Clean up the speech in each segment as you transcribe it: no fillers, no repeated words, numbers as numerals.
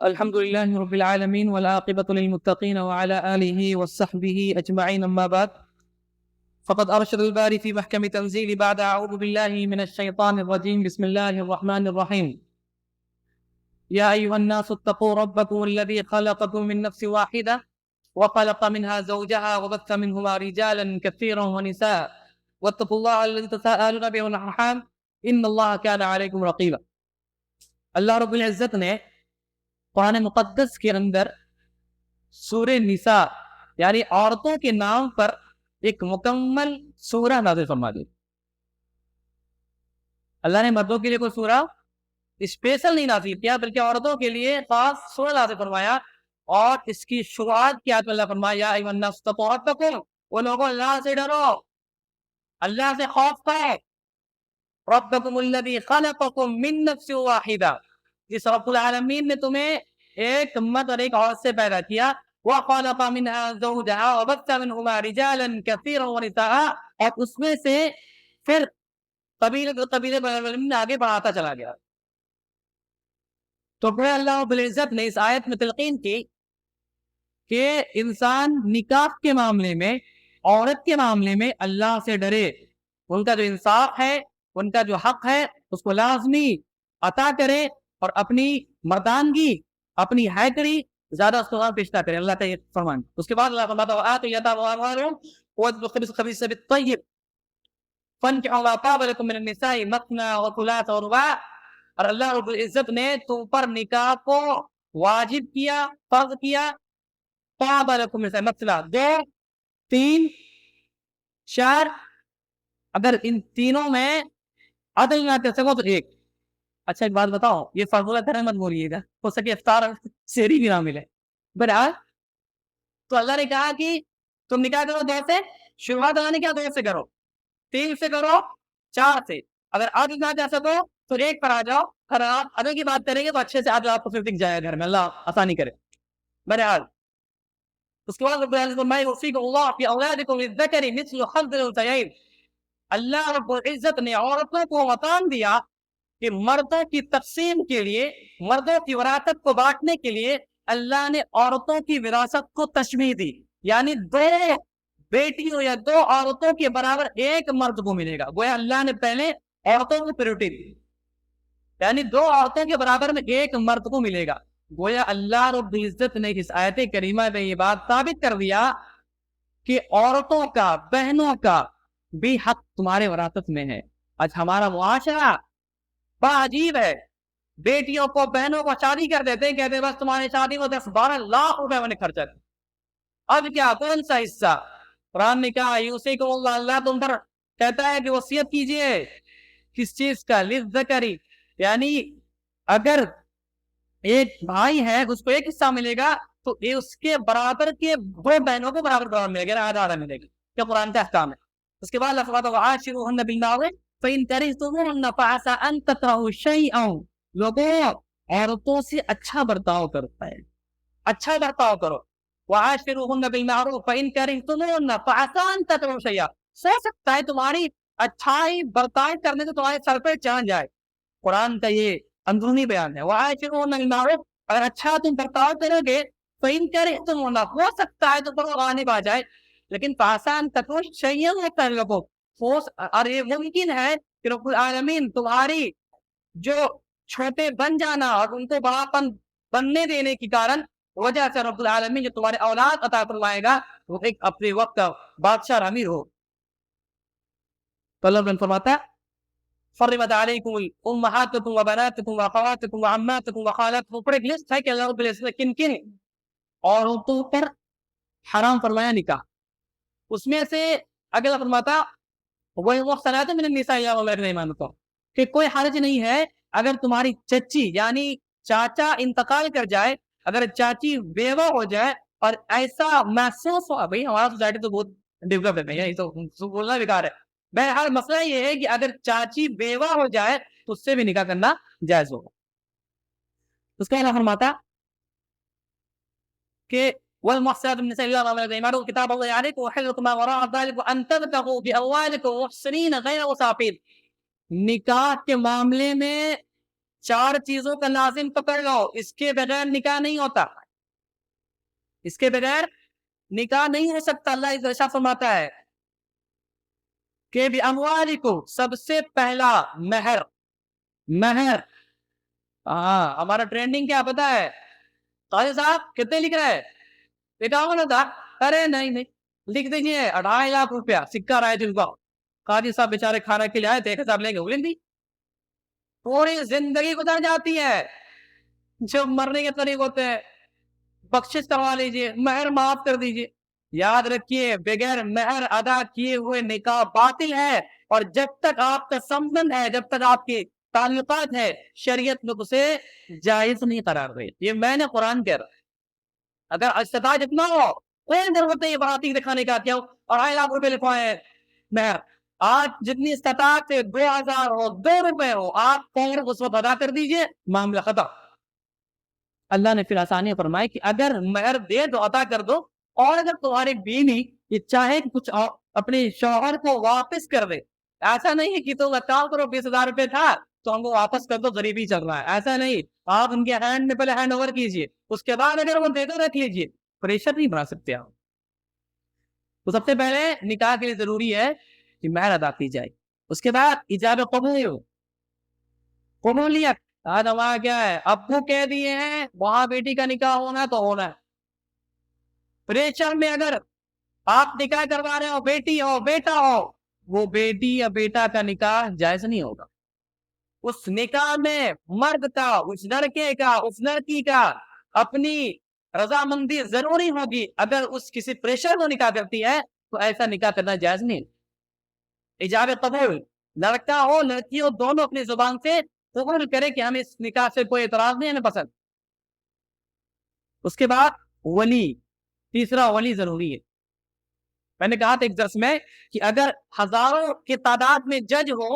الحمد لله رب العالمين والعاقبة للمتقين وعلى آله وصحبه أجمعين أما بعد فقد أرشد الباري في محكم تنزيل بعد أعوذ بالله من الشيطان الرجيم بسم الله الرحمن الرحيم يا أيها الناس اتقوا ربكم الذي خلقكم من نفس واحدة وخلق منها زوجها وبث منهما رجالا كثيرا ونساء واتقوا الله الذي تساءلون به والأرحام إن الله كان عليكم رقيبا. اللہ رب العزت نے قرآن مقدس کے اندر سورہ نساء یعنی عورتوں کے نام پر ایک مکمل سورہ نازل فرما دی. اللہ نے مردوں کے لیے کوئی سورہ اسپیشل نہیں نازل کیا بلکہ عورتوں کے لیے خاص سورہ نازل فرمایا، اور اس کی شروعات کیا تو اللہ فرمایا یا ایھا الناس اتقوا ربکم، وہ لوگوں اللہ سے ڈرو، اللہ سے خوف کرو. ربکم الذی خلقکم من نفس واحدہ، جس رب العالمین نے تمہیں ایک مرد اور ایک عورت سے پیدا کیا. وَخَلَقَ مِنْهَا زَوْجَهَا وَبَثَّ مِنْهُمَا رِجَالًا كَثِيرًا وَنِسَاءً، اور اس میں سے پھر قبیلے آگے بڑھاتا چلا گیا. تو پھر اللہ رب العزت نے اس آیت میں تلقین کی کہ انسان نکاح کے معاملے میں، عورت کے معاملے میں اللہ سے ڈرے، ان کا جو انصاف ہے، ان کا جو حق ہے اس کو لازمی عطا کرے، اور اپنی مردانگی، اپنی حیدری زیادہ استعمال پیش نہ کرے. اللہ کا یہ فرمان. اس کے بعد اللہ فرماتا ہے آتوا یتاماہم وادوا الخبیث بالطیب فانکحوا ما طاب لکم من النساء مثنی وثلاث ورباع. اور اللہ رب العزت نے تم پر نکاح کو واجب کیا، فرض کیا. طاب لکم من النساء، 2 3 4، اگر ان تینوں میں عدل نہ کر سکو تو 1. اچھا ایک بات بتاؤ، یہ فارمولہ طرح مت بولیے گا، ہو سکے افطار سحری بھی نہ ملے. برحال تو اللہ نے کہا کہ تم نکاح کرو 2 سے، شروعات اللہ نے کیا 2 سے کرو، 3 سے کرو، 4 سے. اگر آج نہ جا سکو تو 1 پر آ جاؤ. اگر آپ عدل کی بات کریں گے تو اچھے سے آج آپ کو پھر دکھ جائے گھر میں، اللہ آسانی کرے. برحال اس کے بعد رب العزت یوصیکم اللہ فی اولادکم للذکر مثل حظ الانثیین. اللہ رب العزت نے عورتوں کو وطن دیا کہ مردوں کی تقسیم کے لیے، مردوں کی وراثت کو بانٹنے کے لیے اللہ نے عورتوں کی وراثت کو تشبیہ دی. یعنی 2 بیٹیوں یا 2 عورتوں کے برابر 1 مرد کو ملے گا. گویا اللہ نے پہلے عورتوں کو پریورٹی دی، یعنی 2 عورتوں کے برابر میں 1 مرد کو ملے گا. گویا اللہ رب العزت نے اس آیت کریمہ میں یہ بات ثابت کر دیا کہ عورتوں کا، بہنوں کا بھی حق تمہارے وراثت میں ہے. آج ہمارا معاشرہ بڑا عجیب ہے. بیٹیوں کو، بہنوں کو شادی کر دیتے ہیں، کہتے ہیں بس تمہاری شادی میں 10-12 لاکھ روپے میں نے خرچہ دیا. اب کیا، کون سا حصہ؟ قرآن نے کہا یوصیکم اللہ، اللہ تم پر کہتا ہے کہ وصیت کیجئے. کس چیز کا؟ للذکری، یعنی اگر ایک بھائی ہے اس کو 1 حصہ ملے گا تو یہ اس کے برابر کے 2 بہنوں کو برابر ملے گا، آدھا ملے گا. کیا قرآن کا احکام ہے. اس کے بعد اللہ فرماتا ہے وعاشروہن بالمعروف فإن كرهتموهن فعسى أن تكرهوا شيئا. لوگوں عورتوں سے اچھا برتاؤ کرتا ہے، اچھا برتاؤ کرو. وعاشروہن بالمعروف فإن كرهتموهن فعسى أن تكرهوا شيئا. سو سکتا ہے تمہاری اچھائی برتاؤ کرنے سے تمہارے سر پہ چڑھ جائے. قرآن کا یہ اندرونی بیان ہے. وعاشروہن بالمعروف، اگر اچھا تم برتاؤ کرو گے، فإن كرهتموهن، ہو سکتا ہے تم پر غالب آ جائے، لیکن فعسى أن تكرهوا شيئا ہوتا ہے لوگوں. اور یہ ممکن ہے کہ رب العالمین تمہاری جو چھوٹے بن جانا اور ان کو بڑاپن بننے دینے کی کارن وجہ سے رب العالمین جو تمہارے اولاد عطا فرمائے گا وہ ایک اپنے وقت کا بادشاہ امیر ہو. تو اللہ فرماتا ہے حرمت علیکم امہاتکم وبناتکم واخواتکم وعماتکم وخالاتکم. اوپر ایک لسٹ ہے کہ اللہ رب العزت نے کن کن عورتوں پر حرام فرمایا نکاح. اس میں سے اگلا فرماتا وَمُحْصَنَاتٌ مِنَ النِّسَاءِ إِلَّا مَا مَلَكَتْ أَيْمَانُكُمْ، کہ کوئی حرج نہیں ہے اگر تمہاری چچی یعنی چاچا انتقال کر جائے، اگر چاچی بیوہ ہو جائے اور ایسا محسوس ہو. بھائی ہمارا سوسائٹی تو بہت ڈیولپ ہے، یہ تو بولنا بیکار ہے. بہرحال مسئلہ یہ ہے کہ اگر چاچی بیوہ ہو جائے تو اس سے بھی نکاح کرنا جائز ہوگا. اس کا اللہ فرماتا کہ والمحصنات من النساء إلا ما ملكت أيمانكم كتاب الله عليكم وحل لكم ما وراء ذلك وأن تبتغوا بأموالكم محسنين غير مسافحين. نکاح کے معاملے میں 4 چیزوں کا لازم پکڑ لو، اس کے بغیر نکاح نہیں ہوتا، اس کے بغیر نکاح نہیں ہو سکتا۔ اللہ ایسا فرماتا ہے کہ بِأَمْوَالِكُمْ، سب سے پہلا مہر، مہر۔ ہمارا ٹرینڈنگ کیا پتا ہے؟ قاضی صاحب کتنے لکھ رہے ہیں؟ لکھاؤ نا تھا، ارے نہیں لکھ دیجیے 2.5 لاکھ روپیہ سکہ رائے دوں گا۔ قاضی صاحب بیچارے کھانا کے لیے آئے تھے، 1 ہزار لیں گے، بولیں دی پوری زندگی گزر جاتی ہے۔ جب مرنے کے قریب ہوتے ہیں بخشش کروا لیجیے، مہر معاف کر دیجیے۔ یاد رکھیے بغیر مہر ادا کیے ہوئے نکاح باطل ہے، اور جب تک آپ کا سمبند ہے، جب تک آپ کے تعلقات ہے، شریعت میں اسے جائز نہیں قرار دے۔ یہ میں نے قرآن کہہ رہا، اگر استطاعت اتنا ہو کوئی ضرورت نہیں براتی دکھانے کا، کیا 2.5 لاکھ روپے لکھوائے مہر۔ آج جتنی استطاعت ہے 2000 ہو، 2 روپے ہو، آپ فوراً اس وقت ادا کر دیجیے، معاملہ ختم۔ اللہ نے پھر آسانی فرمائی کہ اگر مہر دے تو عطا کر دو، اور اگر تمہاری بیوی یہ چاہے کہ کچھ اپنے شوہر کو واپس کر دے، ایسا نہیں ہے کہ تم کام کرو 20,000 روپے تھا تو ہم کو واپس کر دو، غریبی چل رہا ہے، ایسا نہیں۔ آپ ان کے ہینڈ میں پہلے ہینڈ اوور کیجیے، اس کے بعد اگر وہ دے دو رکھ لیجیے، پریشر نہیں بنا سکتے آپ۔ تو سب سے پہلے نکاح کے لیے ضروری ہے کہ مہر ادا کی جائے، اس کے بعد ایجاب قبولیت۔ آج ہمارا کیا ہے، ابو کہہ دیے ہیں وہاں بیٹی کا نکاح ہونا تو ہونا ہے۔ پریشر میں اگر آپ نکاح کروا رہے ہو، بیٹی ہو بیٹا ہو، وہ بیٹی یا بیٹا کا نکاح جائز نہیں ہوگا۔ اس نکاح میں مرد کا، اس لڑکے کا، اس لڑکی کا اپنی رضامندی ضروری ہوگی۔ اگر اس کسی پریشر کو نکاح کرتی ہے تو ایسا نکاح کرنا جائز نہیں۔ ایجاب قبول، لڑکا ہو لڑکی ہو دونوں اپنی زبان سے قبول کرے کہ ہمیں اس نکاح سے کوئی اعتراض نہیں، ہمیں پسند۔ اس کے بعد ولی، تیسرا ولی ضروری ہے۔ میں نے کہا تھا ایک درس میں کہ اگر ہزاروں کی تعداد میں جج ہو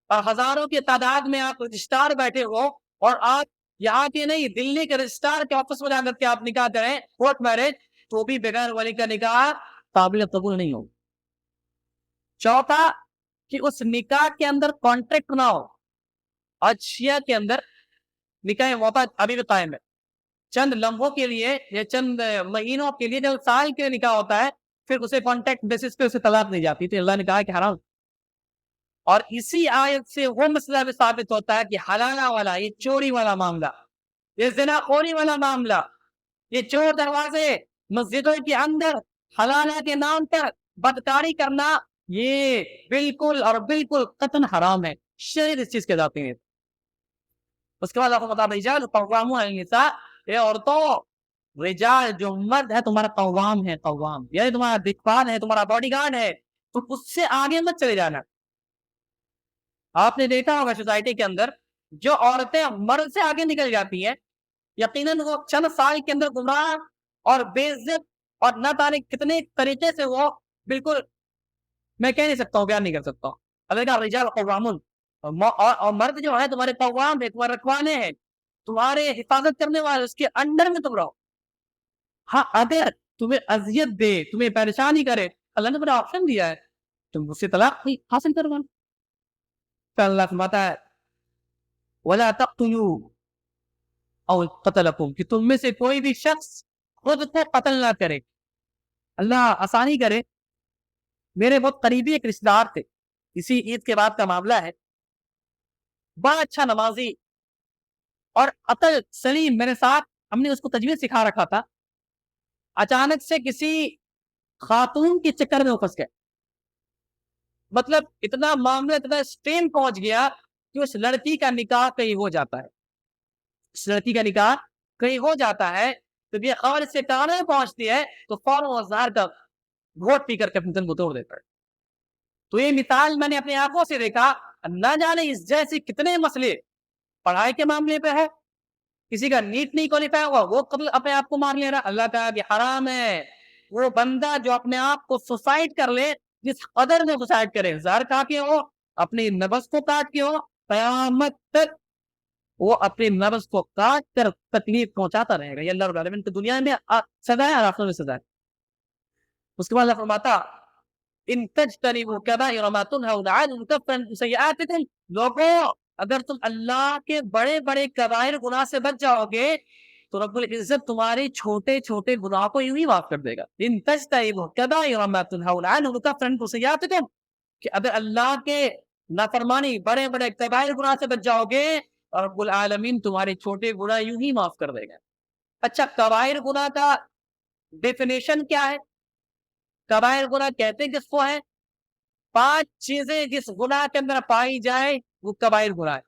اور ہزاروں کی تعداد میں آپ رجسٹرار بیٹھے ہو، اور آپ یہاں کے نہیں دلی کے رجسٹرار کے آفس میں جا کر کے آپ نکاح کریں کورٹ میرج، تو بھی بغیر ولی کا نکاح قابل قبول نہیں ہو۔ چوتھا کہ اس نکاح کے اندر کانٹریکٹ نہ ہو۔ اشیاء کے اندر نکاح موقع ابھی بھی قائم ہے، چند لمحوں کے لیے یا چند مہینوں کے لیے، جب سال کے نکاح ہوتا ہے پھر اسے کانٹریکٹ بیسس پہ اسے طلاق دی جاتی، تو اللہ نے کہا کہ حرام۔ اور اسی آیت سے وہ مسئلہ بھی ثابت ہوتا ہے کہ حلالہ والا، یہ چوری والا معاملہ، یہ زنا خوری والا معاملہ، یہ چور دروازے مسجدوں کے اندر حلالہ کے نام پر بدکاری کرنا، یہ بالکل اور بالکل قطعاً حرام ہے، شریعت اس چیز کے ذاتی ہے۔ اس کے بعد آپ کو بتا رجال قوامون علی النساء، اے عورتوں، رجال جو مرد ہے تمہارا قوام ہے، قوام یعنی تمہارا دیکھبھال ہے، تمہارا باڈی گارڈ ہے، تو اس سے آگے مت چلے جانا۔ آپ نے دیکھا ہوگا سوسائٹی کے اندر جو عورتیں مرد سے آگے نکل جاتی ہیں، یقیناً وہ چند سال کے اندر گمراہ اور بے عزت اور نہ جانے کتنے طریقے سے وہ بالکل، میں کہہ نہیں سکتا ہوں، بیان نہیں کر سکتا ہوں۔ اللہ کا رجال قوامون، اور مرد جو ہے تمہارے قوام ہے، تمہارے رکھوانے ہیں، تمہارے حفاظت کرنے والے، اس کے انڈر میں تم رہو۔ ہاں اگر تمہیں اذیت دے، تمہیں پریشانی کرے، اللہ نے بڑا آپشن دیا ہے، تم اس سے طلاق حاصل کروانا۔ اللہ فرماتا ہے وَلَا تَقْتُلُوا أَوْ قَتَلَكُمْ، کہ تم میں سے کوئی بھی شخص خود کو قتل نہ کرے۔ اللہ آسانی کرے، میرے بہت قریبی ایک رشتہ دار تھے، اسی عید کے بعد کا معاملہ ہے، بڑا اچھا نمازی اور عقل سلیم، میرے ساتھ ہم نے اس کو تجوید سکھا رکھا تھا، اچانک سے کسی خاتون کے چکر میں پھنس گئے۔ مطلب اتنا معاملہ اتنا اسٹریم پہنچ گیا کہ اس لڑکی کا نکاح کہیں ہو جاتا ہے، اس لڑکی کا نکاح کہیں ہو جاتا ہے، تو یہ خبر اس سے کانے میں پہنچتی ہے تو فوراً ظاہر کا گھوٹ پی کر کے اپنے دن کو توڑ دیتا ہے۔ تو یہ مثال میں نے اپنی آنکھوں سے دیکھا، نہ جانے اس جیسے کتنے مسئلے پڑھائی کے معاملے پہ ہے، کسی کا نیٹ نہیں کوالیفائی ہوا وہ قبل اپنے آپ کو مار لے رہا، اللہ تعالیٰ کہ حرام ہے وہ بندہ جو اپنے آپ کو سوسائڈ کر لے، جس قدر میں سوسائڈ کرے، زہر کھا کے ہو، اپنی نفس کو کاٹ کے ہو، قیامت تک وہ اپنے نفس کو کاٹ کر تکلیف پہنچاتا رہے گا۔ یہ اللہ رب العالمین کی دنیا میں سزا ہے اور آخرت میں سزا ہے۔ اس کے بعد اللہ فرماتا ان تجتنبوا کبائر ما تنهون عنه نکفر عنکم سیئاتکم، لوگوں اگر تم اللہ کے بڑے بڑے کبائر گناہ سے بچ جاؤ گے تو رب العزت تمہارے چھوٹے چھوٹے گناہ کو یوں ہی معاف کر دے گا. ان تجتنبوا کبائر ما تنہون عنہ نکفر عنکم سیئاتکم, کہ اگر اللہ کے نافرمانی بڑے بڑے کبائر گناہ سے بچ جاؤ گے اور رب العالمین تمہارے چھوٹے گناہ یوں ہی معاف کر دے گا. اچھا, کبائر گناہ کا ڈیفینیشن کیا ہے؟ کبائر گناہ کہتے کس کو ہے؟ 5 چیزیں جس گناہ کے اندر پائی جائے وہ کبائر گناہ ہے.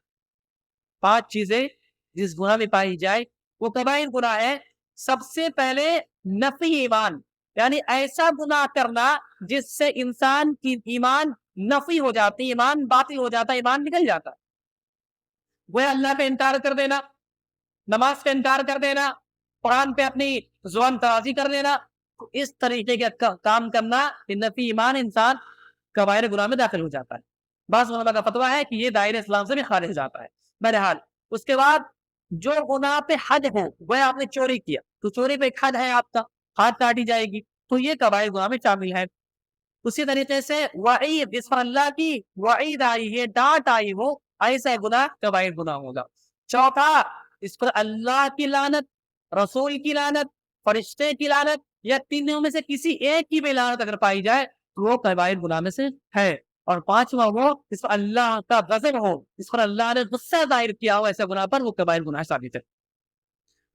5 چیزیں جس گناہ میں پائی جائے وہ کبائر گناہ ہے. سب سے پہلے نفی ایمان, یعنی ایسا گناہ کرنا جس سے انسان کی ایمان نفی ہو جاتی, ایمان باطل ہو جاتا, ایمان نکل جاتا. وہ اللہ پہ انکار کر دینا, نماز پہ انکار کر دینا, قرآن پہ اپنی زبان درازی کر دینا, اس طریقے کا کام کرنا نفی ایمان انسان کبائر گناہ میں داخل ہو جاتا ہے. بعض علماء کا فتویٰ ہے کہ یہ دائرہ اسلام سے بھی خارج ہو جاتا ہے. بہرحال اس کے بعد جو گناہ پہ حد ہے, وہ آپ نے چوری کیا تو چوری پہ ایک حد ہے, آپ کا ہاتھ کاٹی جائے گی تو یہ کبائر گناہ میں شامل ہے. اسی طریقے سے وعید, جس پر اللہ کی وعید آئی ہے, ڈانٹ آئی ہو, ایسا گناہ کبائر گناہ ہوگا. چوتھا, اس پر اللہ کی لعنت, رسول کی لعنت, فرشتے کی لعنت, یا تینوں میں سے کسی ایک کی بھی لعنت اگر پائی جائے تو وہ کبائر گناہ میں سے ہے. اور پانچواں وہ جس پر اللہ کا غضب ہو, جس پر اللہ نے غصہ ظاہر کیا ہو, ایسا گناہ پر وہ کبائر گناہ ثابت ہے.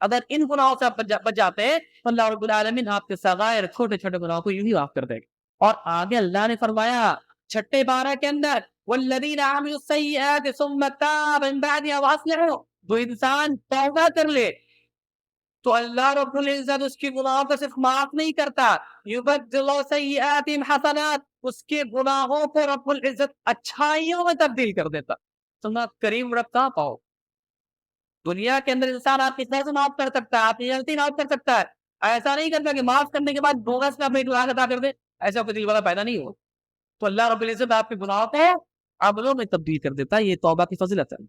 اگر ان گناہوں سے آپ بچ جاتے ہیں تو اللہ رب العالمین آپ کے صغائر چھوٹے چھوٹے گناہوں کو یوں ہی معاف کر دے گا. اور آگے اللہ نے فرمایا چھٹے پارہ کے اندر, والذین عملوا السیئات ثم تابوا من بعدها واصلحوا, جو انسان توبہ کر لے تو اللہ رب العزت اس کی گناہوں کو صرف معاف نہیں کرتا, یبدل سیئاتہم حسنات, اس کے گناہوں کو رب العزت اچھائیوں میں تبدیل کر دیتا. تم کریم رب کہاں پاؤ؟ دنیا کے اندر انسان آپ کی طرح سے معاف کر سکتا ہے, آپ کی غلطی معاف کر سکتا ہے, ایسا نہیں کرتا کہ معاف کرنے کے بعد بوگس میں اپنی گناہ عطا کر دے, ایسا کوئی دل والا پیدا نہیں ہو. تو اللہ رب العزت آپ کے گناہوں کو عملوں میں تبدیل کر دیتا ہے, یہ توبہ کی فضیلت ہے.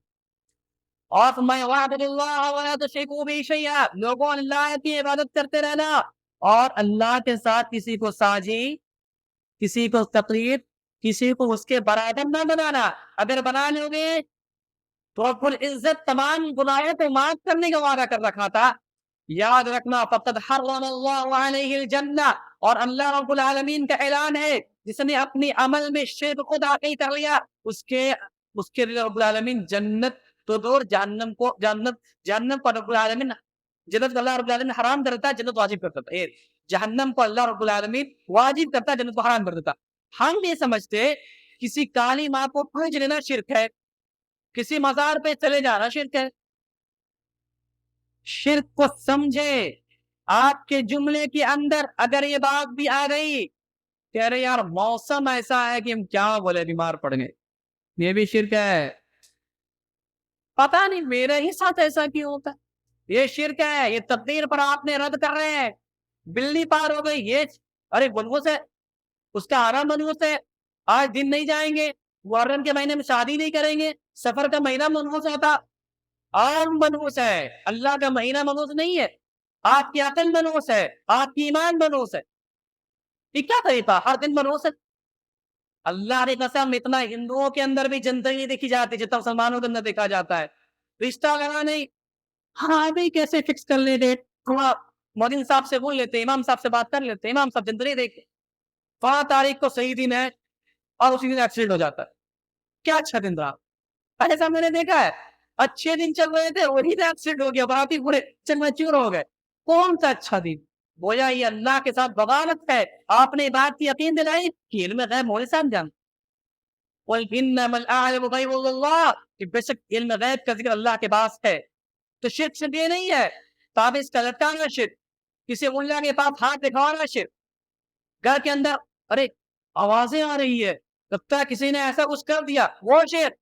اور فرمایا وَاعْبُدُوا اللَّهَ وَلَا تُشْرِكُوا بِهِ شَيْئًا, لوگوں اللہ کی عبادت کرتے رہنا اور اللہ کے ساتھ کسی کو ساجی, کسی کو تقلید, کسی کو اس کے برابر نہ بنانا. اگر بنا لو گے تو رب العزت تمام گناہوں کو معاف کرنے کا وعدہ کر رکھا تھا. یاد رکھنا, فقد حرم اللہ علیہ الجنہ, اور اللہ رب العالمین کا اعلان ہے جس نے اپنی عمل میں شرک کو داخل کر لیا اس کے رب العالمین جنت تو دور جہنم کو جہنم کو رب العالمین جنت کو اللہ رب العالمین حرام کرتا ہے, جنت واجب کرتا ہے. جہنم کو اللہ رب العالمین واجب کرتا ہے, جنت کو حرام کر دیتا. ہم یہ سمجھتے کسی کالی ماں کو پوج لینا شرک ہے, کسی مزار پہ چلے جانا شرک ہے. شرک کو سمجھے. آپ کے جملے کے اندر اگر یہ بات بھی آ گئی کہ ارے یار موسم ایسا ہے کہ ہم کیا بولے, بیمار پڑ گئے, یہ بھی شرک ہے. پتا نہیں میرے ہی ساتھ ایسا کیوں ہوتا ہے, یہ شرک ہے. یہ تقدیر پر آپ نے رد کر رہے ہیں. بلی پار ہو گئی, یہ ارے منحوس ہے, اس کا آرام منحوس ہے, آج دن نہیں جائیں گے, محرم کے مہینے میں شادی نہیں کریں گے, سفر کا مہینہ منحوس ہوتا, عام منحوس ہے, اللہ کا مہینہ منحوس نہیں ہے. آپ کی عقل منحوس ہے, آپ کی ایمان منحوس ہے. یہ کیا طریقہ, ہر دن منحوس ہے. اللہ نے قسم اتنا ہندوؤں کے اندر بھی جنت نہیں دیکھی جاتی جتنا مسلمانوں کے اندر دیکھا جاتا ہے. رشتہ لگا نہیں, ہاں بھی کیسے فکس کر لیتے, تھوڑا مودین صاحب سے بول لیتے, امام صاحب سے بات کر لیتے, امام صاحب جنت نہیں دیکھتے, 5 تاریخ کو صحیح دن ہے اور اسی دن ایکسیڈنٹ ہو جاتا ہے. کیا اچھا دن رہا, ایسا میں نے دیکھا ہے. اچھے دن چل رہے تھے, وہی دن ایکسیڈنٹ ہو گیا, باپ ہی پورے چور ہو گئے. کون سا اچھا دن؟ گویا یہ اللہ کے ساتھ بغاوت ہے. آپ نے بات کی یقین دلائی کہ علم غیب مولوی صاحب جان, قل انما الاعلم غیب اللہ, کہ بے شک علم غیب کا ذکر اللہ کے پاس ہے. تو شرک صرف یہ نہیں ہے, تعویذ کا لٹکانا شرک, کسی ملا کے پاس ہاتھ دکھانا شرک, گھر کے اندر ارے آوازیں آ رہی ہے, لگتا ہے کسی نے ایسا کچھ کر دیا, وہ شرک.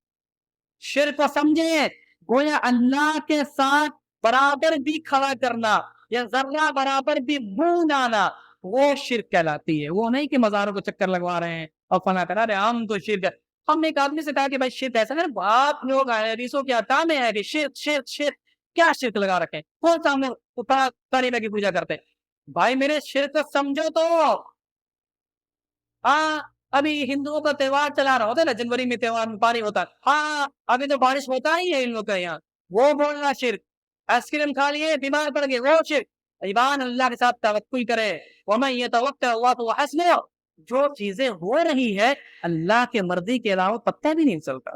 شرک کو سمجھیں, گویا اللہ کے ساتھ برابر بھی کھڑا کرنا یا ذرہ برابر بھی منہ لانا, وہ شرک کہلاتی ہے. وہ نہیں کہ مزاروں کو چکر لگوا رہے ہیں اور فنا کرا رہے, ہم تو شرک ہے. ہم نے ایک آدمی سے کہا کہ بھائی شرک ایسا ہے, آپ لوگ آئے حدیثوں کے احکام میں ہے کہ شرک شرک شرک, کیا شرک لگا رکھے, کون سا ہم لوگ کالیمہ کی پوجا کرتے. بھائی میرے شرک سمجھو تو, ہاں ابھی ہندوؤں کا تہوار چلا رہا ہوتا ہے نا، جنوری میں تہوار میں پانی ہوتا ہے، ہاں ابھی تو بارش ہوتا ہی ہے ان لوگ کا یہاں، وہ بولنا شرک. آئس کریم کھا لیے بیمار پڑ گئے، وہ شرک. ایمان اللہ کے ساتھ توکل کرے، ومن یتوکل اللہ فهو حسبہ. جو چیزیں ہو رہی ہے اللہ کے مرضی کے علاوہ پتہ بھی نہیں چلتا.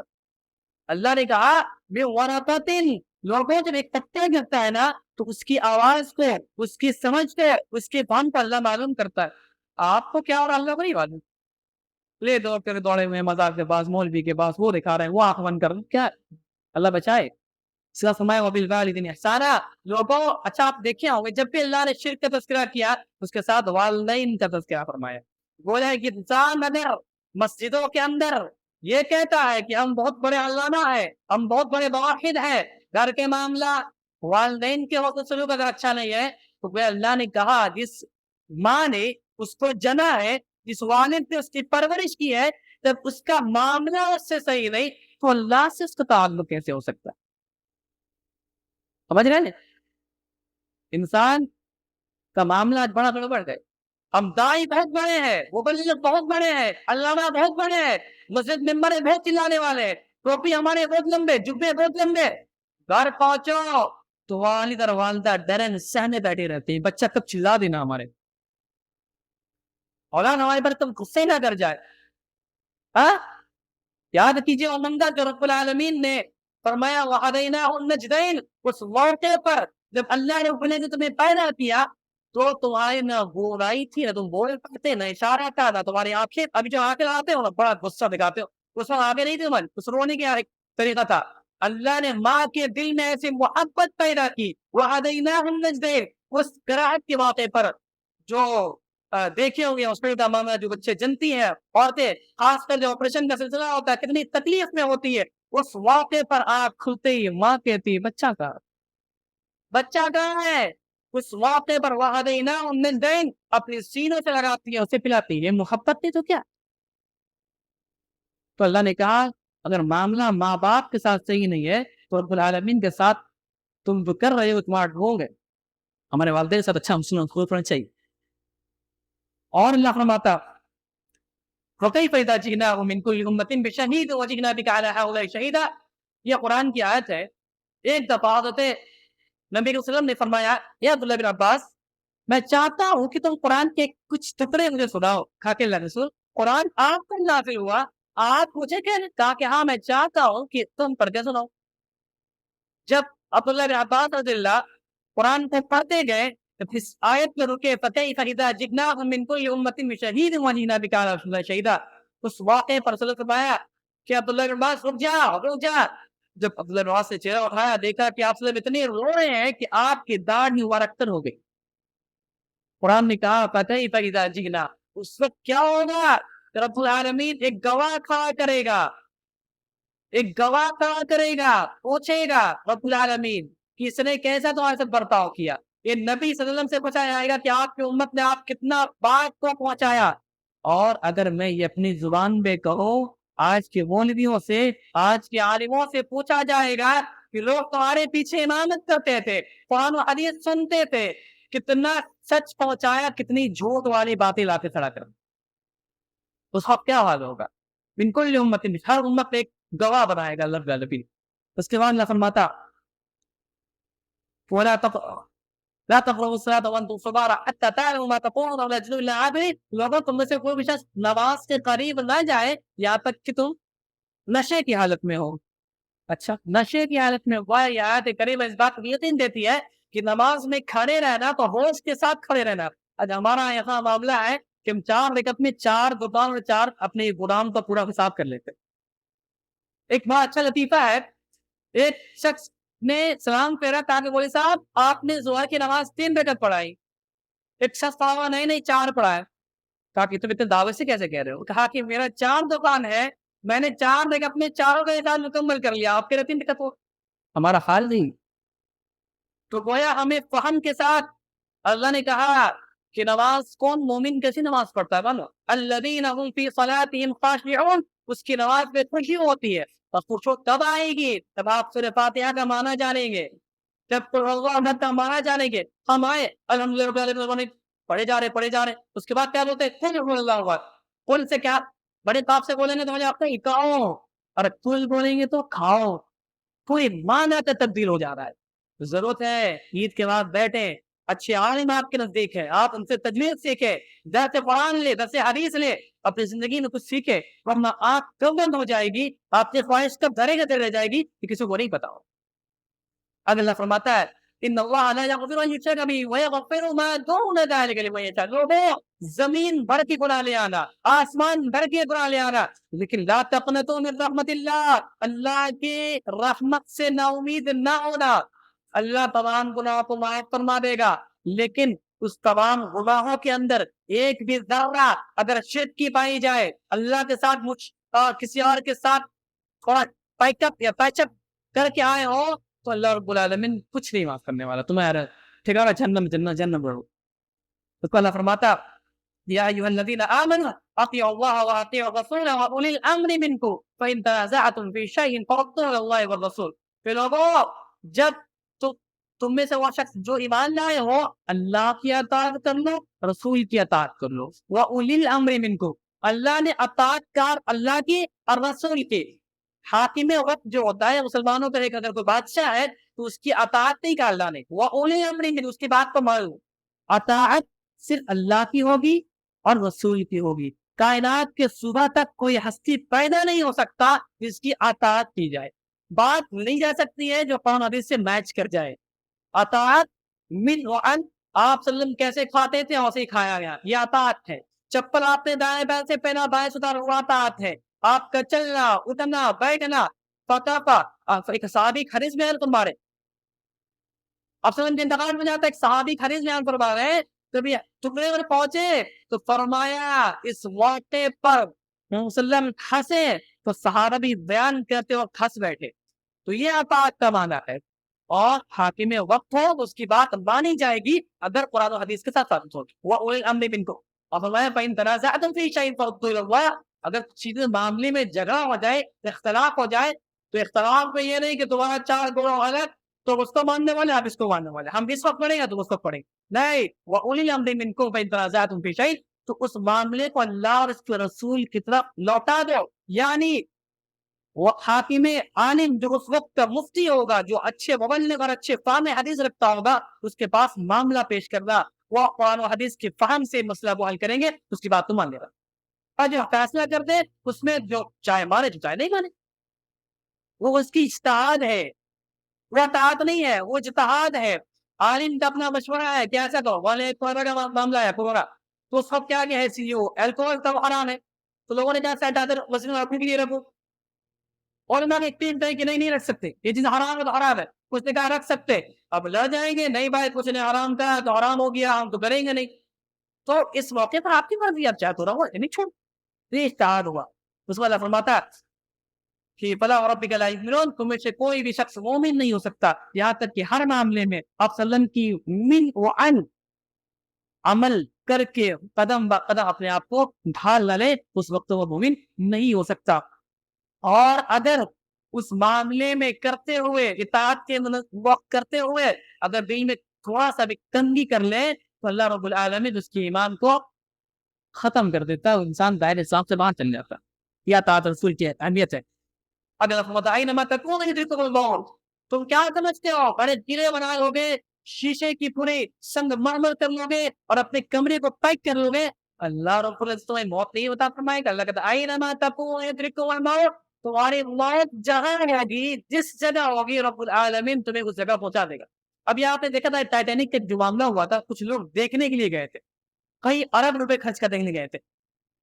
اللہ نے کہا بے ورقتن، لوگوں جب ایک پتے گرتا ہے نا تو اس کی آواز کو، اس کی سمجھ کو، اس کے فہم کو اللہ معلوم کرتا ہے. آپ کو کیا اور اللہ کو نہیں معلوم. لے دو کر دوڑے ہوئے مزار کے پاس، مولوی کے پاس، وہ دکھا رہے ہیں، وہ آنکھ بند کر کیا. اللہ بچائے. سلا سمائے وبالوالدین احسانا. لوگوں اچھا آپ دیکھے ہوں گے جب بھی اللہ نے شرک کا تذکرہ کیا اس کے ساتھ والدین کا تذکرہ فرمایا. گویا ہے کہ انسان اگر مسجدوں کے اندر یہ کہتا ہے کہ ہم بہت بڑے علامہ ہیں، ہم بہت بڑے موحد ہیں، گھر کے معاملہ والدین کے حسن سلوک اگر اچھا نہیں ہے تو وہ اللہ نے کہا جس ماں نے اس کو جنا ہے، جس والد نے اس کی پرورش کی ہے، جب اس کا معاملہ اس سے صحیح نہیں تو اللہ سے اس کا تعلق کیسے ہو سکتا ہے. سمجھ رہے ہیں؟ انسان کا معاملہ آج بڑا بڑھ گئے. ہم دائی بہت بڑے ہیں، مبلغ بہت بڑے ہیں، علامہ بہت بڑے ہیں، مسجد ممبر بہت چلانے والے ہیں، ٹوپی ہمارے بہت لمبے، جبے بہت لمبے. گھر پہنچو تو والد اور والدہ ڈرن سہنے بیٹھے رہتے ہیں، بچہ کب چلا دینا ہمارے، اولاد ہمارے پر تم غصے نہ کر جائے. ہاں یاد کیجیے عمندہ جو رب العالمین نے فرمایا وَهَدَيْنَاهُ النَّجْدَيْنِ. اس موقع پر جب اللہ نے تمہیں پیدا کیا تو تمہاری نہ بولائی تھی، نہ تم بول پاتے، نہ اشارہ تھا، نہ تمہاری آنکھیں. ابھی جو آنکھیں آتے ہو نا بڑا غصہ دکھاتے ہو، اس وقت آگے نہیں تھے من، اس رونے کا ایک طریقہ تھا. اللہ نے ماں کے دل میں ایسی محبت پیدا کی. وَهَدَيْنَاهُ النَّجْدَيْنِ. اس قرأت کے موقع پر جو دیکھے ہوں گے ہاسپٹل کا معاملہ، جو بچے جنتی ہیں عورتیں، خاص کر جو آپریشن کا سلسلہ ہوتا ہے کتنی تکلیف میں ہوتی ہے، اس موقع پر آنکھ کھلتے ہی ماں کہتی بچہ کا، بچہ کہاں ہے. اس موقع پر وَهَدَيْنَاهُ النَّجْدَيْنِ اپنی سینوں سے لگاتی ہے، اسے پلاتی ہے. یہ محبت نہیں تو کیا. تو اللہ نے کہا اگر معاملہ ماں باپ کے ساتھ صحیح نہیں ہے تو رب العالمین کے ساتھ تم جو کر رہے ہو تمہارا ڈھونگ ہے. ہمارے والدین کے ساتھ اچھا مسلم ہونا چاہیے. اور اللہ فرماتا وَكَيْفَ إِذَا جِئْنَا مِنْ كُلِّ أُمَّةٍ بِشَهِيدٍ وَجِئْنَا بِكَ عَلَىٰ هَٰؤُلَاءِ شَهِيدًا. یہ قرآن کی آیت ہے. ایک دفعہ حضرت نبی صلی اللہ علیہ وسلم نے فرمایا یا عبداللہ بن عباس میں چاہتا ہوں کہ تم قرآن کے کچھ ٹکڑے مجھے سناؤ. کہا کہ اللہ رسول قرآن آپ پر نازل ہوا، آپ مجھے کہا کہ ہاں میں چاہتا ہوں کہ تم پڑھ کے سناؤ. جب عبداللہ بن عباس رضی اللہ قرآن کو پڑھتے گئے تو اس آیت میں رکے فَكَيْفَ إِذَا جِئْنَا مِنْ كُلِّ أُمَّةٍ بِشَهِيدٍ وَجِئْنَا بِكَ عَلَىٰ هَٰؤُلَاءِ شَهِيدًا. اس واقعے پر رسول نے فرمایا کہ عبداللہ بن عباس رک جا. جب عبداللہ بن عباس نے چہرہ اٹھایا دیکھا کہ آپ صلی اتنے رو رہے ہیں کہ آپ کی داڑھی مبارک تر ہو گئی. قرآن نے کہا فَكَيْفَ إِذَا جِئْنَا. اس وقت کیا ہوگا کہ رب العالمین ایک گواہ کھڑا کرے گا، ایک گواہ کھڑا کرے گا، پوچھے گا رب العالمین کہ اس نے کیسا تمہارے ساتھ برتاؤ کیا. یہ نبی صلی اللہ علیہ وسلم سے پوچھا جائے گا کہ آپ کی امت نے آپ کتنا بات کو پہنچایا. اور اگر میں یہ اپنی زبان پہ کہوں آج کے مولویوں سے، آج کے عالموں سے پوچھا جائے گا کہ لوگ تمہارے پیچھے امامت کرتے تھے، قرآن و حدیث سنتے تھے، کتنا سچ پہنچایا، کتنی جھوٹ والی باتیں لاتے کھڑا کر. اس وقت کیا حال ہوگا. بالکل امت ہر امت ایک گواہ بنائے گا اللہ العالمین. اس کے بعد اللہ فرماتا ولا لا تقربوا الصلاة وانتم سکارى حتى تعلموا ما تقولون ولا تجدوا الا عابرين. لوگوں تم میں سے کوئی بھی شخص نماز کے قریب نہ جائے یہاں تک کہ تم نشے کی حالت میں ہو. اچھا نشے کی حالت میں ہوا. یہ آیت کریمہ اس بات کو یقین دیتی ہے کہ نماز میں کھڑے رہنا تو ہوش کے ساتھ کھڑے رہنا. آج ہمارا یہاں معاملہ ہے کہ ہم 4 رکعت میں 4 دکان اور 4 اپنے غلام کا پورا حساب کر لیتے. ایک بڑا اچھا لطیفہ ہے. ایک شخص نے سلام پھیرا تاکہ بولے صاحب آپ نے ظہر کی نماز 3 رکعت پڑھائی. ایک شخص کہا نہیں 4 پڑھایا. کہا کہ تم اتنے دعوے سے کیسے کہہ رہے ہو. کہا کہ میرا 4 دکان ہے، میں نے 4 رکعت میں چاروں کا حساب مکمل کر لیا، آپ کہہ رہے 3 رکعت ہو. ہمارا حال نہیں. تو گویا ہمیں فہم کے ساتھ اللہ نے کہا کہ نماز کون مومن کیسی نماز پڑھتا ہے بولو الذین هم فی صلاتهم خاشعون. اس کی نماز میں خوشی ہوتی ہے. اور خوشی کب آئے گی؟ جب آپ سورہ فاتحہ کا معنی جانیں گے، جب قل اللہ احد کا معنی جانیں گے. ہم آئے الحمدللہ رب العالمین پڑھے جا رہے. اس کے بعد کیا بولتے ہیں قل هو اللہ احد. قل سے کیا بڑے پاپ سے بولیں گے تو آپ کو کھاؤ، اور کچھ بولیں گے تو کھاؤ. کوئی معنی کا تبدیل ہو جا رہا ہے. ضرورت ہے عید کے بعد بیٹھیں، اچھے عالم آپ کے نزدیک ہے، آپ ان سے تجوید سیکھیں، درس قرآن لے، درس حدیث لے، اپنی زندگی میں کچھ سیکھے، ورنہ آپ کب بند ہو جائے گی، آپ کی خواہش کب دھرے کے رہ جائے گی کہ کسی کو نہیں پتا ہو. اگر اللہ فرماتا ہے ان اللہ لا یغفر ان یشرک به ویغفر ما دون ذلک لمن یشاء. لوگوں زمین بھر کی گناہ لے آنا، آسمان بھر کے گناہ لے آنا، لیکن لا تقنطوا من رحمت اللہ، اللہ کی رحمت سے نا امید نہ ہونا. اللہ تمام گناہوں کو معاف فرما دے گا، لیکن اس تمام گناہوں کے اندر ایک بھی ذرہ اگر شرک کی پائی جائے، اللہ کے ساتھ کسی اور کے ساتھ تھوڑا پیک اپ یا پیچ اپ کر کے آئے ہو، تو اللہ رب العالمین کچھ نہیں معاف کرنے والا، تمہارا ٹھکانہ جہنم رہو. تو اللہ فرماتا یا ایھا الذین آمنوا اطیعوا اللہ واطیعوا الرسول واولی الامر منکم فان تنازعتم فی شیء فردوہ الی اللہ والرسول. کہ لوگوں جب تم میں سے وہ شخص جو ایمان لائے ہو، اللہ کی اطاعت کر لو، رسول کی اطاعت کر لو. واولی الامر منکم، اللہ نے اطاعت کار اللہ کی اور رسول کی. حاکم وقت جو ہوتا ہے مسلمانوں کا ایک اگر کوئی بادشاہ ہے تو اس کی اطاعت نہیں کہا اللہ نے، وہ اولی امر میں اس کی بات کو مان لو. اطاعت صرف اللہ کی ہوگی اور رسول کی ہوگی. کائنات کے صبح تک کوئی ہستی پیدا نہیں ہو سکتا جس کی اطاعت کی جائے. بات نہیں جا سکتی ہے جو قرآن حدیث سے میچ کر جائے. اطاعت من و ان، آپ صلی اللہ علیہ وسلم کیسے کھاتے تھے ویسے ہی کھایا گیا، یہ اطاعت ہے. چپل آپ نے دائیں بائیں سے پہنا، بائیں سے اتارا، وہ اطاعت ہے. آپ کا چلنا اٹھنا بیٹھنا ایک صحابی حدیث بیان فرما رہے، اب صلی اللہ علیہ وسلم کے انتقال میں جاتا ہے، ایک صحابی حدیث بیان فرما رہے، جب یہ ٹکڑے پر پہنچے تو فرمایا اس واقعے پر وسلم ہنسے تو صحابی بیان کرتے وقت ہنس بیٹھے. تو یہ اطاعت کا معنی ہے. اور حاکم وقت ہو اس کی بات مانی جائے گی اگر قرآن و حدیث کے ساتھ ثابت ہوگی. وَأُولِي الْأَمْرِ مِنْكُمْ، اور فرمایا فَإِن تَنَازَعْتُمْ فِي شَيْءٍ فَرُدُّوهُ إِلَى اللَّهِ. اگر چیزیں معاملے میں جھگڑا ہو جائے، اختلاف ہو جائے، تو اختلاف میں یہ نہیں کہ تمہارا چار گروہ الگ، تو اس کو ماننے والے آپ اس کو ماننے والے، ہم اس وقت پڑھیں گے تو اس وقت پڑھیں گے. نہیں، وَأُولِي الْأَمْرِ مِنْكُمْ فَإِن تَنَازَعْتُمْ فِي شَيْءٍ، تو اس معاملے کو اللہ اور اس کے رسول کی طرف لوٹا دو. یعنی وہ حاکم عالم جو اس وقت کا مفتی ہوگا، جو اچھے مبلغ اور اچھے فہم حدیث رکھتا ہوگا، اس کے پاس معاملہ پیش کرنا، وہ قرآن و حدیث کے فہم سے مسئلہ کو حل کریں گے، اس کی بات تو مان لے گا. اور جو فیصلہ کر دے اس میں جو چاہے مانے جو چاہے نہیں مانے، وہ اس کی اجتہاد ہے، وہ اطاعت نہیں ہے، وہ اجتہاد ہے. عالم کا اپنا مشورہ ہے کہ ایسا کرو، والے ایک معاملہ ہے پورا، تو اس وقت کیا ہے سی او الکوہل کا حرام ہے، تو لوگوں نے کہا سیٹ آدر وزن رکھنے کے لیے رکھو، اور انہوں نے ایک ٹیم کہ نہیں رکھ سکتے، یہ چیز حرام ہے تو حرام ہے. کچھ نے کہا رکھ سکتے، اب لڑ جائیں گے، نہیں بھائی کچھ نے حرام کہا تو حرام ہو گیا، ہم تو کریں گے نہیں. تو اس موقع پر آپ کی مرضی، آپ چاہے تو رہو نہیں چھوڑ. یہ اجتہاد ہوا. اس کو اللہ فرماتا ہے کہ فلا وربک لا یؤمنون، تم میں سے کوئی بھی شخص مومن نہیں ہو سکتا یہاں تک کہ ہر معاملے میں آپ صلی اللہ علیہ وسلم کی من و عن عمل کر کے قدم با قدم اپنے آپ کو ڈھال نہ لے، اس وقت وہ مومن نہیں ہو سکتا. اور اگر اس معاملے میں کرتے ہوئے اطاعت کے وقت کرتے ہوئے اگر دل میں تھوڑا سا بھی تنگی کر لے تو اللہ رب العالمین اس کے ایمان کو ختم کر دیتا ہے، انسان دائرے اسلام سے باہر چل جاتا ہے. یہ اطاعت رسول کی اہمیت ہے. اگر اینما تکونوا یدرککم الموت، تم کیا سمجھتے ہو بڑے قلعے بنائے ہوگے، شیشے کی پوری سنگ مرمر کر لو گے اور اپنے کمرے کو پیک کر لو گے، اللہ رب العزت تمہیں موت نہیں بتا فرمائے گا. اللہ کہتا ہے اینما تکونوا یدرککم الموت، تمہاری موت جہاں ہوگی، جس جگہ ہوگی، رب العالمین تمہیں اس جگہ پہنچا دے گا. ابھی آپ نے دیکھا تھا ٹائٹینک کا جو معاملہ ہوا تھا، کچھ لوگ دیکھنے کے لیے گئے تھے، کئی ارب روپے خرچ کر دیکھنے گئے تھے،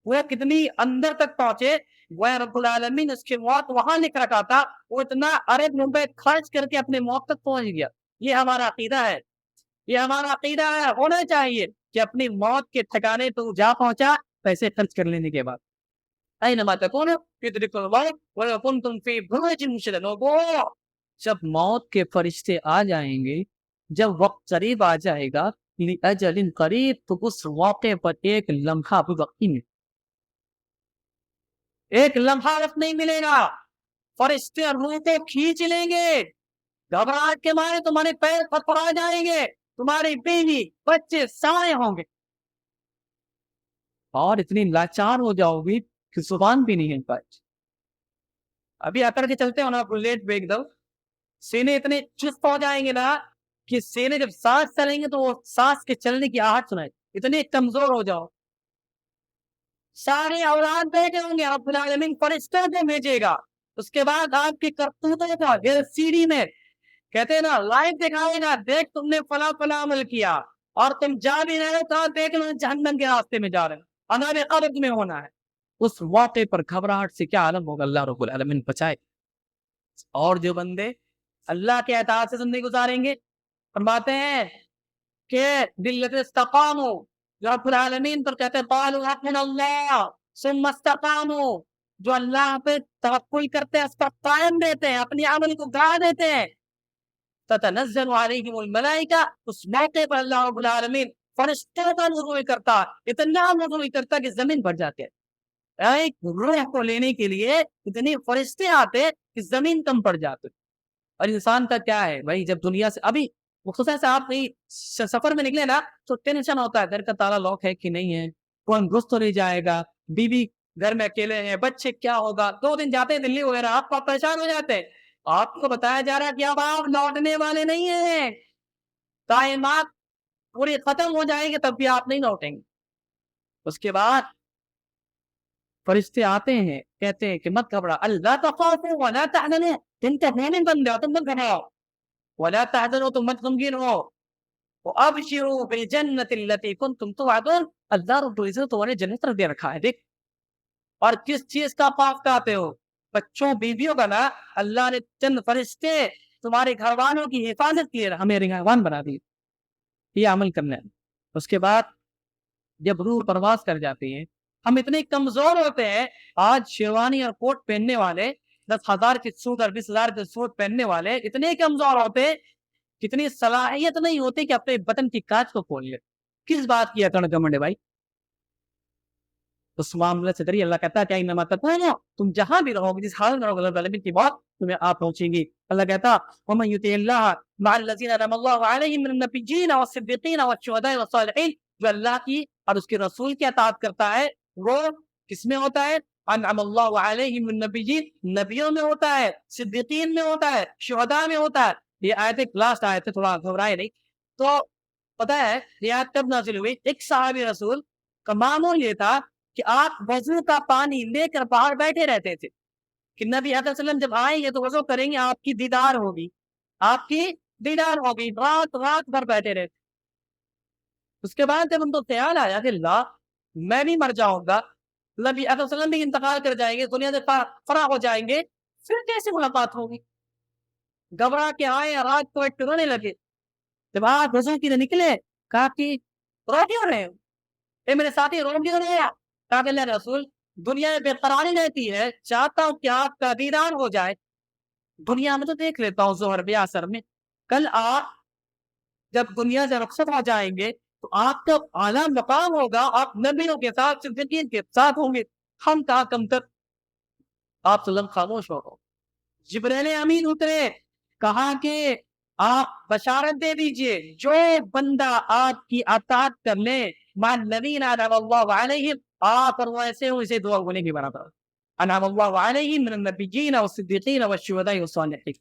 وہ کتنی اندر تک پہنچے، وہ رب العالمین اس کی موت وہاں لکھ رکھا تھا، وہ اتنا ارب روپے خرچ کر کے اپنے موت تک پہنچ گیا. یہ ہمارا عقیدہ ہے، یہ ہمارا عقیدہ ہے، ہونا چاہیے کہ اپنی موت کے ٹھکانے تو جا پہنچا پیسے خرچ کر لینے کے بعد. اینما تکونوا یدرککم الموت ولو کنتم فی بروج مشیدہ. جب موت کے فرشتے آ جائیں گے، جب وقت قریب آ جائے گا، لِأَجَلٍ قریب، تو اس موقع پر ایک لمحہ بھی وقت نہیں ملے، ایک لمحہ وقت نہیں ملے گا. فرشتے روح کو کھینچ لیں گے، گھبراہٹ کے مارے تمہارے پیر پھڑا جائیں گے، تمہاری بیوی بچے سائے ہوں گے، اور اتنی لاچار ہو جاؤ گی کہ زبان بھی نہیں ہل پائے. ابھی اکڑ کے چلتے ہو نا بلیٹ بیک دو, سینے اتنے چست ہو جائیں گے نا کہ سینے جب سانس چلیں گے تو وہ سانس کے چلنے کی آہٹ سنائے, اتنے کمزور ہو جاؤ. سارے اولاد بیٹھے ہوں گے, رب العالمین فرشتوں کو بھیجے گا, اس کے بعد آپ کی کرتوتوں کا سیڑھی میں کہتے ہیں نا لائف دکھائے گا, دیکھ تم نے فلاں فلاں عمل کیا اور تم جا بھی رہے ہو تو دیکھ لو جہنم کے راستے میں جا رہے ہو, عذاب قبر میں ہونا ہے. اس واقعے پر گھبراہٹ سے کیا عالم ہوگا, اللہ رب العالمین بچائے. اور جو بندے اللہ کے اطاعت سے زندگی گزاریں گے, فرماتے ہیں کہ بالذی استقاموا, جو رب العالمین پر کہتے ہیں قالوا ربنا اللہ ثم استقاموا, جو اللہ پہ توکل کرتے ہیں, اس پر قائم رہتے ہیں, اپنی عمل کو گاہ دیتے ہیں, تتنزل علیہم الملائکہ, اس موقع پر اللہ رب العالمین فرشتوں کا نزول کرتا, اتنا نزول کرتا کہ زمین بھر جاتے ہیں. ایک روح کو لینے کے لیے اتنے فرشتے آتے کہ زمین کم پڑ جاتے. اور انسان کا کیا ہے بھائی, جب دنیا سے ابھی خصوصاً سے آپ کہیں سفر میں نکلے نا تو ٹینشن ہوتا ہے, گھر کا تالا لاک ہے کہ نہیں ہے, کون گھس تو نہیں جائے گا, بیوی گھر میں اکیلے ہیں, بچے کیا ہوگا. 2 دن جاتے ہیں دلی وغیرہ, آپ پریشان ہو جاتے ہیں. آپ کو بتایا جا رہا ہے کہ اب آپ لوٹنے والے نہیں ہیں, کائنات پوری ختم ہو جائے گی تب بھی آپ نہیں لوٹیں گے. اس کے بعد فرشتے آتے ہیں, کہتے ہیں کہ مت گھبرا, اللہ تخافوا ولا تحزنوا, تم تحزین بندے ہو, تم مت گھبراؤ, ولا تحزنوا, تم مت غمگین ہو, وابشروا بالجنۃ التي كنتم توعدون, اللہ رب العزت تمہارے جنت پر دے رکھا ہے. دیکھ, اور کس چیز کا خوف کھاتے ہو, بچوں بیویوں کا نا, اللہ نے چند فرشتے تمہارے گھر والوں کی حفاظت کے لیے ہمیں نگہبان بنا دی, یہ عمل کرنا ہے. اس کے بعد جب روح پرواز کر جاتی ہے, ہم اتنے کمزور ہوتے ہیں. آج شیروانی اور کوٹ پہننے والے, 10,000 کے سوٹ اور 20,000 کے سوٹ پہننے والے اتنے کمزور ہوتے, کتنی صلاحیت نہیں ہوتی کہ اپنے بٹن کی کاج کو کھول لے. کس بات کی اکڑ گمنڈ ہے بھائی؟ اس معاملے سے ذریعے اللہ کہتا ہے کہ انما تقوا, تم جہاں بھی رہو گے, جس حال میں رہو گے, اللہ تعالی کی بات تمہیں آپ پہنچیں گی. اللہ کہتا ومن یطع اللہ مع الذین انعم اللہ علیہم من النبیین والصدیقین والشہداء والصالحین, جو اللہ کی اور اس کے رسول کی اطاعت کرتا ہے وہ کس میں ہوتا ہے, انعم اللہ علیہم من النبیین, نبیوں میں ہوتا ہے, صدیقین میں ہوتا ہے, شہداء میں ہوتا ہے. یہ آیت لاسٹ آیت ہے, تھوڑا گھبرائے نہیں. تو پتہ ہے یہ آیت کب نازل ہوئی؟ ایک صحابی رسول کا معمول یہ تھا کہ آپ وضو کا پانی لے کر باہر بیٹھے رہتے تھے کہ نبی علیہ وسلم جب آئیں گے تو وضو کریں گے, آپ کی دیدار ہوگی, آپ کی دیدار ہوگی. رات بھر بیٹھے رہتے. اس کے بعد جب ان کو خیال آیا کہ اللہ میں بھی مر جاؤں گا, نبی علیہ وسلم بھی انتقال کر جائیں گے, دنیا سے فنا ہو جائیں گے, پھر کیسے ملاقات ہوگی؟ گھبرا کے آئے, رات کو ایک رونے لگے. جب آپ وضو کی نکلے, کہا کہ رو کیوں رہے ہو, اے میرے ساتھی رو کیوں رہے ہیں؟ کہا کہ اللہ رسول دنیا میں بے قراری رہتی ہے, چاہتا ہوں کہ آپ کا دیدار ہو جائے. دنیا میں تو دیکھ لیتا ہوں ظہر میں اثر میں, کل آپ جب دنیا سے رخصت ہو جائیں گے تو آپ کا اعلیٰ مقام ہوگا, آپ نبیوں کے ساتھ صدیقین کے ساتھ ہوں گے, ہم کہاں کم تر. آپ سلم خاموش ہو. جبریل امین اترے, کہا کہ آپ بشارت دے دیجئے جو بندہ آپ کی اطاعت کر لے مع الذین انعم اللہ علیہم, آپ اور وہ ایسے ہوں اسے دعا ہونے کے برابر, انعم اللہ علیہم من النبیین والصدیقین والشہداء والصالحین.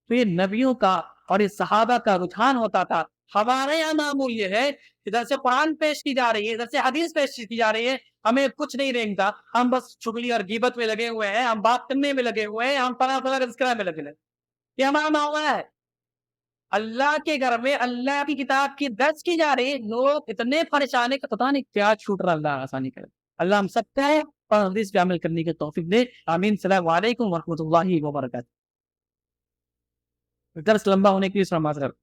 تو یہ نبیوں کا اور یہ صحابہ کا رجحان ہوتا تھا. ہمارے یہاں معمول یہ ہے, ادھر سے قرآن پیش کی جا رہی ہے, ادھر سے حدیث پیش کی جا رہی ہے, ہمیں کچھ نہیں رینگتا, ہم بس چغلی اور غیبت میں لگے ہوئے ہیں, ہم بات کرنے میں لگے ہوئے ہیں, ہم فلاں تذکرہ میں لگے ہوئے ہیں. یہ ہمارا معاملہ ہے. اللہ کے گھر میں اللہ کی کتاب کی درس کی جا رہی ہے, لوگ اتنے پریشان ہیں کہ پتہ نہیں کیا چھوٹ رہا, اللہ آسانی کرے. اللہ ہم سب کا ہے اور حدیث پہ عمل کرنے کی توفیق دے, آمین. السلام علیکم ورحمۃ اللہ وبرکاتہ. درس لمبا ہونے کی اس معذرت.